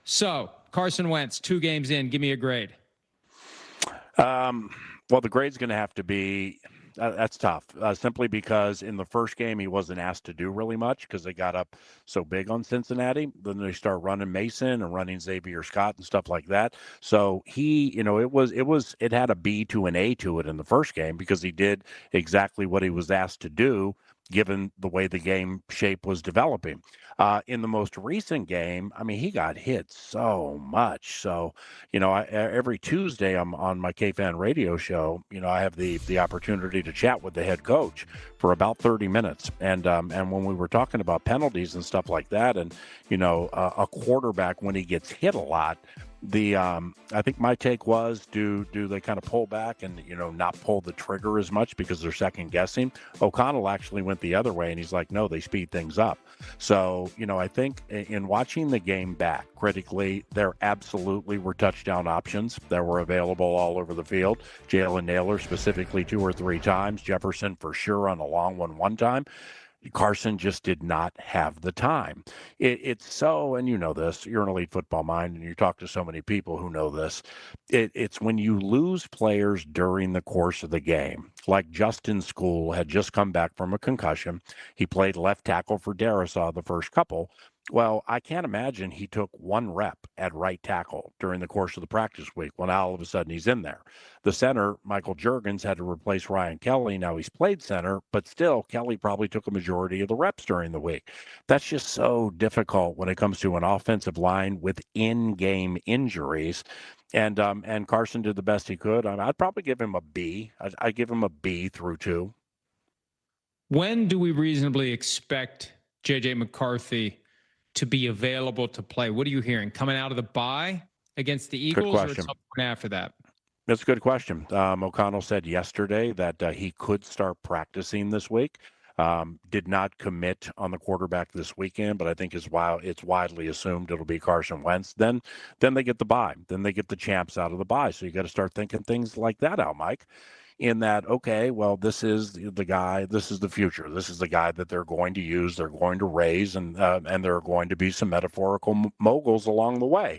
So, Carson Wentz, 2 games in. Give me a grade. Well, the grade's going to have to be that's tough, simply because in the first game he wasn't asked to do really much because they got up so big on Cincinnati. Then they start running Mason and running Xavier Scott and stuff like that. So he, it had a B to an A to it in the first game because he did exactly what he was asked to do, given the way the game shape was developing. In the most recent game, I mean, he got hit so much. So, every Tuesday I'm on my K-Fan radio show. I have the opportunity to chat with the head coach for about 30 minutes. And when we were talking about penalties and stuff like that, and, a quarterback when he gets hit a lot, I think my take was, do they kind of pull back and not pull the trigger as much because they're second guessing? O'Connell actually went the other way, and he's like, no, they speed things up. So I think in watching the game back critically, there absolutely were touchdown options that were available all over the field. Jalen Naylor specifically 2 or 3 times. Jefferson for sure on a long one time. Carson just did not have the time. It's so, and you know this, you're an elite football mind and you talk to so many people who know this. It's when you lose players during the course of the game, like Justin School had just come back from a concussion. He played left tackle for Darisaw the first couple. Well, I can't imagine he took 1 rep at right tackle during the course of the practice week when all of a sudden he's in there. The center, Michael Juergens, had to replace Ryan Kelly. Now he's played center, but still, Kelly probably took a majority of the reps during the week. That's just so difficult when it comes to an offensive line with in-game injuries. And Carson did the best he could. I'd probably give him a B. I'd give him a B through 2. When do we reasonably expect J.J. McCarthy to be available to play? What are you hearing? Coming out of the bye against the Eagles, or something after that? That's a good question. O'Connell said yesterday that he could start practicing this week. Did not commit on the quarterback this weekend, but I think it's widely assumed it'll be Carson Wentz. Then they get the bye. Then they get the champs out of the bye. So you got to start thinking things like that out, Mike. In that, okay, well, this is the guy, this is the future. This is the guy that they're going to use, they're going to raise, and there are going to be some metaphorical moguls along the way.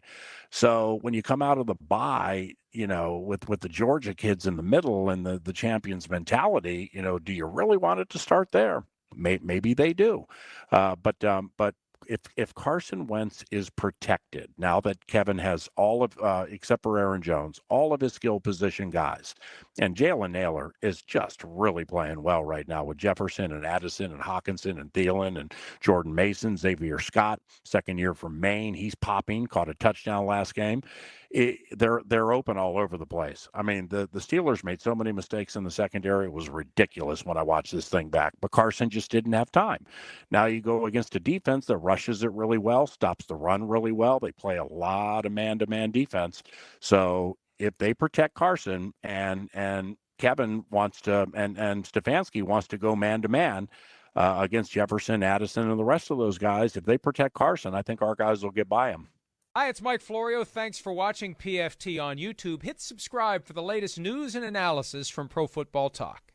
So when you come out of the bye, with the Georgia kids in the middle and the champions mentality, do you really want it to start there? Maybe they do, but if Carson Wentz is protected, now that Kevin has all of, except for Aaron Jones, all of his skill position guys, and Jalen Naylor is just really playing well right now with Jefferson and Addison and Hawkinson and Thielen and Jordan Mason, Xavier Scott, second year from Maine. He's popping, caught a touchdown last game. They're open all over the place. I mean, the Steelers made so many mistakes in the secondary. It was ridiculous when I watched this thing back. But Carson just didn't have time. Now you go against a defense that rushes it really well, stops the run really well. They play a lot of man-to-man defense. So if they protect Carson and Kevin wants to and Stefanski wants to go man-to-man against Jefferson, Addison, and the rest of those guys, if they protect Carson, I think our guys will get by him. Hi, it's Mike Florio. Thanks for watching PFT on YouTube. Hit subscribe for the latest news and analysis from Pro Football Talk.